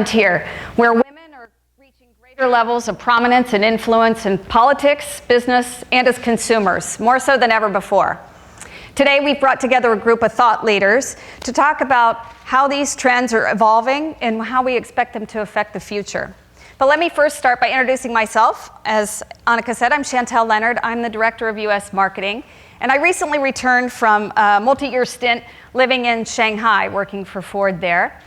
Frontier, where women are reaching greater levels of prominence and influence in politics, business, and as consumers, more so than ever before. Today, we've brought together a group of thought leaders to talk about how these trends are evolving and how we expect them to affect the future. But let me first start by introducing myself. As Annika said, I'm Chantel Lenard. I'm the Director of US Marketing, and I recently returned from a multi-year stint living in Shanghai, working for Ford there.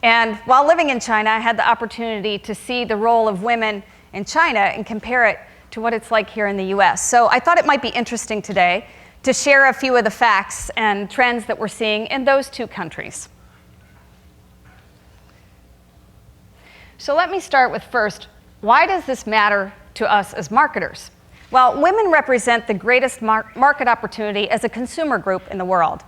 And while living in China, I had the opportunity to see the role of women in China and compare it to what it's like here in the US. So I thought it might be interesting today to share a few of the facts and trends that we're seeing in those two countries. So let me start with first, why does this matter to us as marketers? Well, women represent the greatest market opportunity as a consumer group in the world.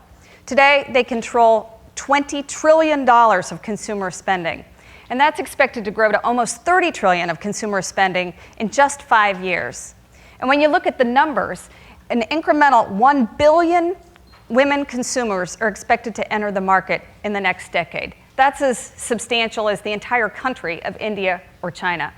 Today, they control $20 trillion of consumer spending. And that's expected to grow to almost $30 trillion of consumer spending in just 5 years. And when you look at the numbers, an incremental 1 billion women consumers are expected to enter the market in the next decade. That's as substantial as the entire country of India or China.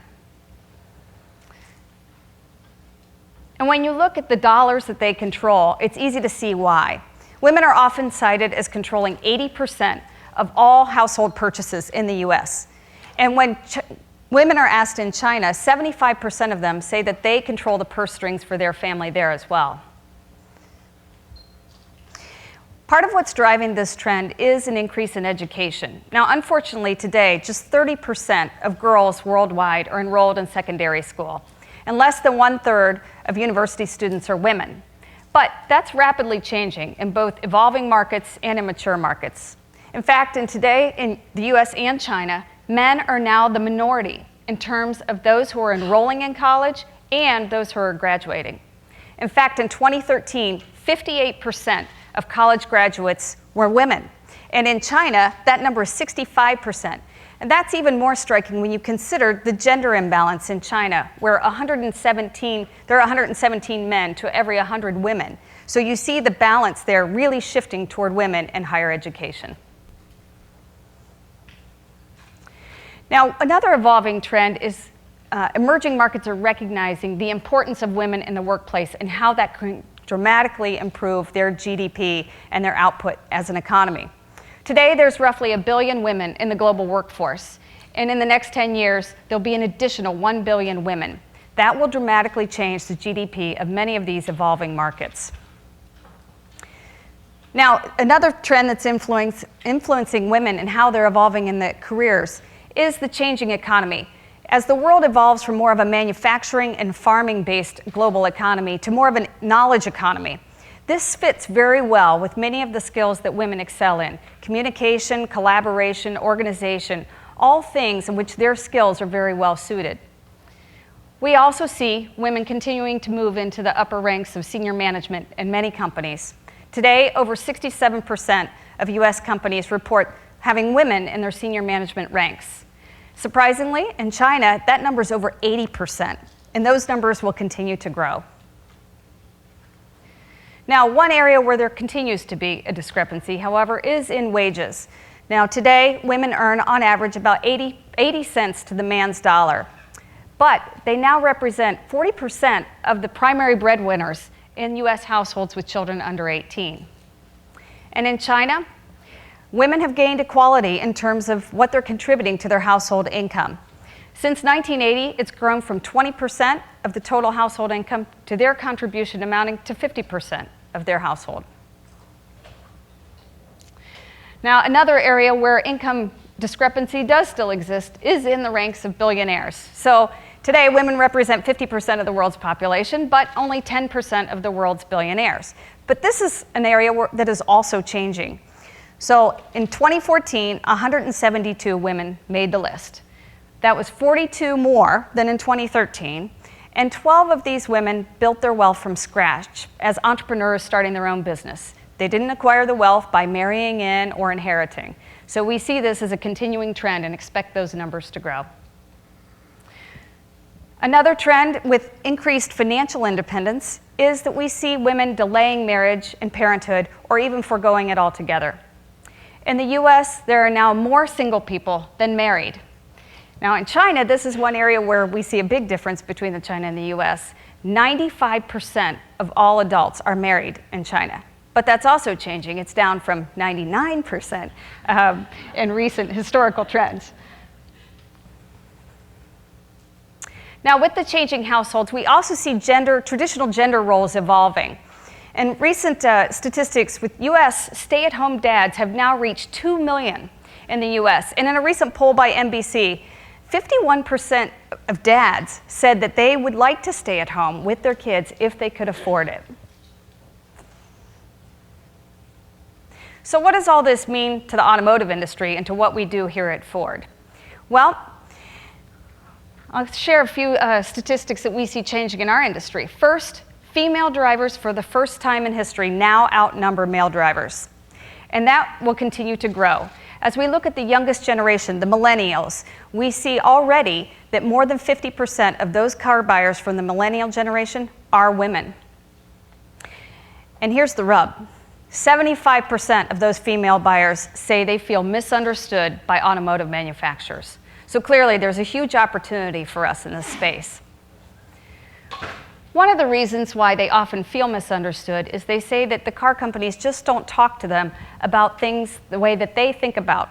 And when you look at the dollars that they control, it's easy to see why. Women are often cited as controlling 80% of all household purchases in the US. And when women are asked in China, 75% of them say that they control the purse strings for their family there as well. Part of what's driving this trend is an increase in education. Now, unfortunately, today, just 30% of girls worldwide are enrolled in secondary school, and less than 1/3 of university students are women. But that's rapidly changing in both evolving markets and in mature markets. In fact, today in the US and China, men are now the minority in terms of those who are enrolling in college and those who are graduating. In fact, in 2013, 58% of college graduates were women. And in China, that number is 65%. And that's even more striking when you consider the gender imbalance in China, where there are 117 men to every 100 women. So you see the balance there really shifting toward women in higher education. Now, another evolving trend is emerging markets are recognizing the importance of women in the workplace and how that can dramatically improve their GDP and their output as an economy. Today, there's roughly 1 billion women in the global workforce, and in the next 10 years, there'll be an additional 1 billion women. That will dramatically change the GDP of many of these evolving markets. Now, another trend that's influencing women and how they're evolving in their careers is the changing economy. As the world evolves from more of a manufacturing and farming-based global economy to more of a knowledge economy, this fits very well with many of the skills that women excel in: communication, collaboration, organization, all things in which their skills are very well suited. We also see women continuing to move into the upper ranks of senior management in many companies. Today, over 67% of US companies report having women in their senior management ranks. Surprisingly, in China, that number is over 80%, and those numbers will continue to grow. Now, one area where there continues to be a discrepancy, however, is in wages. Now, today, women earn on average about 80 cents to the man's dollar, but they now represent 40% of the primary breadwinners in US households with children under 18. And in China, women have gained equality in terms of what they're contributing to their household income. Since 1980, it's grown from 20% of the total household income to their contribution amounting to 50% of their household. Now, another area where income discrepancy does still exist is in the ranks of billionaires. So today, women represent 50% of the world's population, but only 10% of the world's billionaires. But this is an area that is also changing. So in 2014, 172 women made the list. That was 42 more than in 2013. And 12 of these women built their wealth from scratch as entrepreneurs starting their own business. They didn't acquire the wealth by marrying in or inheriting. So we see this as a continuing trend and expect those numbers to grow. Another trend with increased financial independence is that we see women delaying marriage and parenthood or even foregoing it altogether. In the US, there are now more single people than married. Now in China, this is one area where we see a big difference between the China and the US. 95% of all adults are married in China. But that's also changing. It's down from 99% in recent historical trends. Now, with the changing households, we also see traditional gender roles evolving. And recent statistics with US stay-at-home dads have now reached 2 million in the US. And in a recent poll by NBC, 51% of dads said that they would like to stay at home with their kids if they could afford it. So what does all this mean to the automotive industry and to what we do here at Ford? Well, I'll share a few statistics that we see changing in our industry. First, female drivers for the first time in history now outnumber male drivers. And that will continue to grow. As we look at the youngest generation, the millennials, we see already that more than 50% of those car buyers from the millennial generation are women. And here's the rub. 75% of those female buyers say they feel misunderstood by automotive manufacturers. So clearly, there's a huge opportunity for us in this space. One of the reasons why they often feel misunderstood is they say that the car companies just don't talk to them about things the way that they think about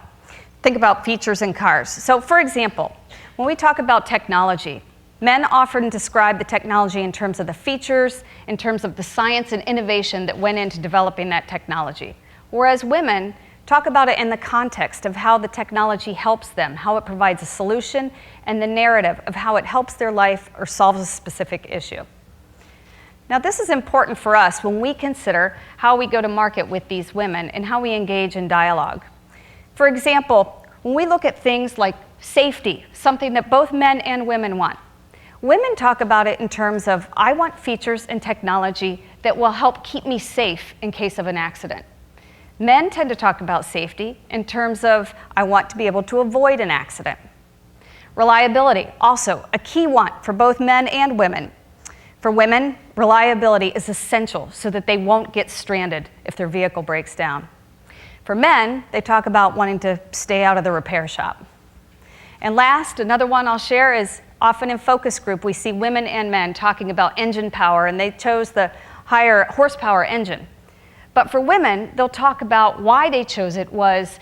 features in cars. So for example, when we talk about technology, men often describe the technology in terms of the features, in terms of the science and innovation that went into developing that technology. Whereas women talk about it in the context of how the technology helps them, how it provides a solution, and the narrative of how it helps their life or solves a specific issue. Now, this is important for us when we consider how we go to market with these women and how we engage in dialogue. For example, when we look at things like safety, something that both men and women want, women talk about it in terms of, I want features and technology that will help keep me safe in case of an accident. Men tend to talk about safety in terms of, I want to be able to avoid an accident. Reliability, also a key want for both men and women. For women, reliability is essential so that they won't get stranded if their vehicle breaks down. For men, they talk about wanting to stay out of the repair shop. And last, another one I'll share is often in focus group, we see women and men talking about engine power, and they chose the higher horsepower engine. But for women, they'll talk about why they chose it was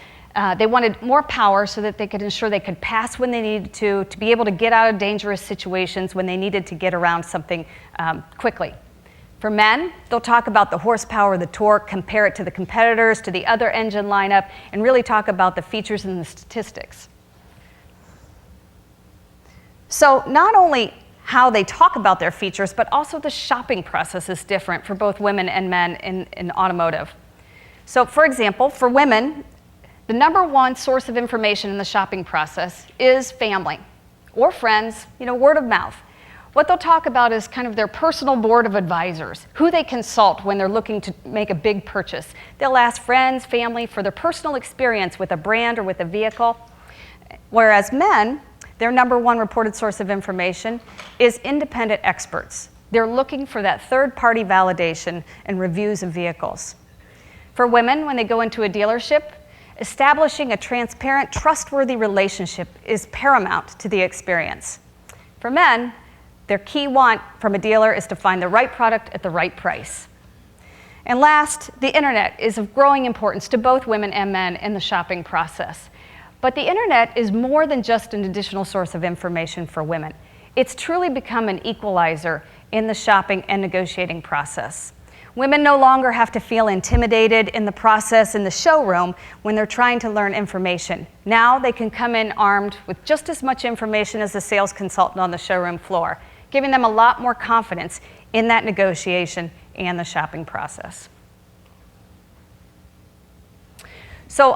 they wanted more power so that they could ensure they could pass when they needed to be able to get out of dangerous situations when they needed to get around something quickly. For men, they'll talk about the horsepower, the torque, compare it to the competitors, to the other engine lineup, and really talk about the features and the statistics. So not only how they talk about their features, but also the shopping process is different for both women and men in automotive. So for example, for women, the number one source of information in the shopping process is family or friends, word of mouth. What they'll talk about is kind of their personal board of advisors, who they consult when they're looking to make a big purchase. They'll ask friends, family for their personal experience with a brand or with a vehicle. Whereas men, their number one reported source of information is independent experts. They're looking for that third-party validation and reviews of vehicles. For women, when they go into a dealership, establishing a transparent, trustworthy relationship is paramount to the experience. For men, their key want from a dealer is to find the right product at the right price. And last, the internet is of growing importance to both women and men in the shopping process. But the internet is more than just an additional source of information for women. It's truly become an equalizer in the shopping and negotiating process. Women no longer have to feel intimidated in the process in the showroom when they're trying to learn information. Now they can come in armed with just as much information as the sales consultant on the showroom floor, giving them a lot more confidence in that negotiation and the shopping process. So